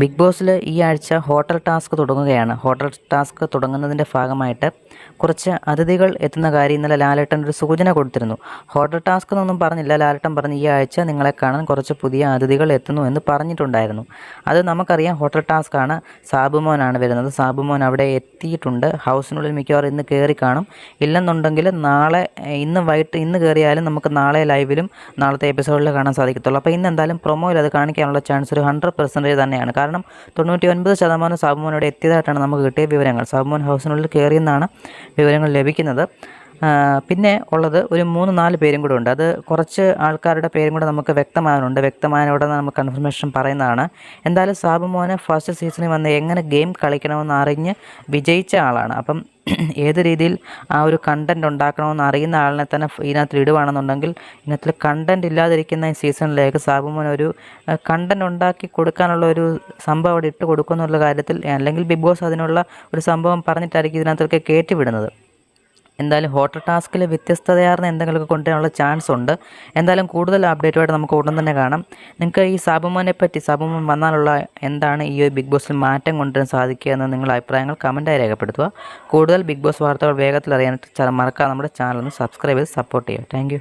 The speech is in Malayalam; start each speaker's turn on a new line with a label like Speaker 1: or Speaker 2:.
Speaker 1: ബിഗ് ബോസിൽ ഈ ആഴ്ച ഹോട്ടൽ ടാസ്ക് തുടങ്ങുകയാണ്. ഹോട്ടൽ ടാസ്ക് തുടങ്ങുന്നതിൻ്റെ ഭാഗമായിട്ട് കുറച്ച് അതിഥികൾ എത്തുന്ന കാര്യം ഇന്നലെ ലാലേട്ടൻ ഒരു സൂചന കൊടുത്തിരുന്നു. ഹോട്ടൽ ടാസ്ക് എന്നൊന്നും പറഞ്ഞില്ല. ലാലേട്ടൻ പറഞ്ഞു ഈ ആഴ്ച നിങ്ങളെ കാണാൻ കുറച്ച് പുതിയ അതിഥികൾ എത്തുന്നു എന്ന് പറഞ്ഞിട്ടുണ്ടായിരുന്നു. അത് നമുക്കറിയാം, ഹോട്ടൽ ടാസ്ക് ആണ്. സാബുമോനാണ് വരുന്നത്. സാബുമോൻ അവിടെ എത്തിയിട്ടുണ്ട്. ഹൗസിനുള്ളിൽ മിക്കവാറും ഇന്ന് കയറി കാണും. ഇല്ലെന്നുണ്ടെങ്കിൽ നാളെ, ഇന്ന് കയറിയാലും നമുക്ക് നാളെ ലൈവിലും നാളത്തെ എപ്പിസോഡിൽ കാണാൻ സാധിക്കത്തുള്ളൂ. അപ്പോൾ ഇന്ന് എന്തായാലും പ്രൊമോയിൽ അത് കാണിക്കാനുള്ള ചാൻസ് ഒരു 100% തന്നെയാണ്. കാരണം 99% സാബുമോൻ ഇവിടെ എത്തിയതായിട്ടാണ് നമുക്ക് കിട്ടിയ വിവരങ്ങൾ. സാബുമോൻ ഹൗസിനുള്ളിൽ കയറിയെന്നാണ് വിവരങ്ങൾ ലഭിക്കുന്നത്. പിന്നെ ഉള്ളത് ഒരു 3-4 പേരും കൂടെ ഉണ്ട്. അത് കുറച്ച് ആൾക്കാരുടെ പേരും കൂടെ നമുക്ക് വ്യക്തമാകാനുണ്ട്. വ്യക്തമായതോടെ നമുക്ക് കൺഫർമേഷൻ പറയുന്നതാണ്. എന്തായാലും സാബുമോനെ ഫസ്റ്റ് സീസണിൽ വന്ന് എങ്ങനെ ഗെയിം കളിക്കണമെന്ന് അറിഞ്ഞ് വിജയിച്ച ആളാണ്. അപ്പം ഏത് രീതിയിൽ ആ ഒരു കണ്ടൻറ് ഉണ്ടാക്കണമെന്ന് അറിയുന്ന ആളിനെ തന്നെ ഇതിനകത്തിൽ ഇടുവാണെന്നുണ്ടെങ്കിൽ ഇതിനകത്തിൽ കണ്ടൻറ് ഇല്ലാതിരിക്കുന്ന ഈ സീസണിലേക്ക് സാബുമോൻ ഒരു കണ്ടൻറ് ഉണ്ടാക്കി കൊടുക്കാനുള്ള ഒരു സംഭവം അവിടെ ഇട്ട് കൊടുക്കുമെന്നുള്ള കാര്യത്തിൽ, അല്ലെങ്കിൽ ബിഗ് ബോസ് അതിനുള്ള ഒരു സംഭവം പറഞ്ഞിട്ടായിരിക്കും ഇതിനകത്തൊക്കെ കയറ്റി വിടുന്നത്. എന്തായാലും ഹോട്ടൽ ടാസ്കിൽ വ്യത്യസ്തതയാർന്ന എന്തെങ്കിലുമൊക്കെ കൊണ്ടുവരാനുള്ള ചാൻസ് ഉണ്ട്. എന്തായാലും കൂടുതൽ അപ്ഡേറ്റുമായിട്ട് നമുക്ക് ഉടൻ തന്നെ കാണാം. നിങ്ങൾക്ക് ഈ സാബുമോനെ പറ്റി, സാബുമോൻ വന്നാലുള്ള എന്താണ് ഈ ഒരു ബിഗ് ബോസിൽ മാറ്റം കൊണ്ടുവരാൻ സാധിക്കുക എന്ന് നിങ്ങളുടെ അഭിപ്രായങ്ങൾ കമൻറ്റായി രേഖപ്പെടുത്തുക. കൂടുതൽ ബിഗ് ബോസ് വാർത്തകൾ വേഗത്തിൽ അറിയാനായിട്ട് മറക്കാതെ നമ്മുടെ ചാനൽ ഒന്ന് സബ്സ്ക്രൈബ് ചെയ്ത് സപ്പോർട്ട് ചെയ്യുക. താങ്ക്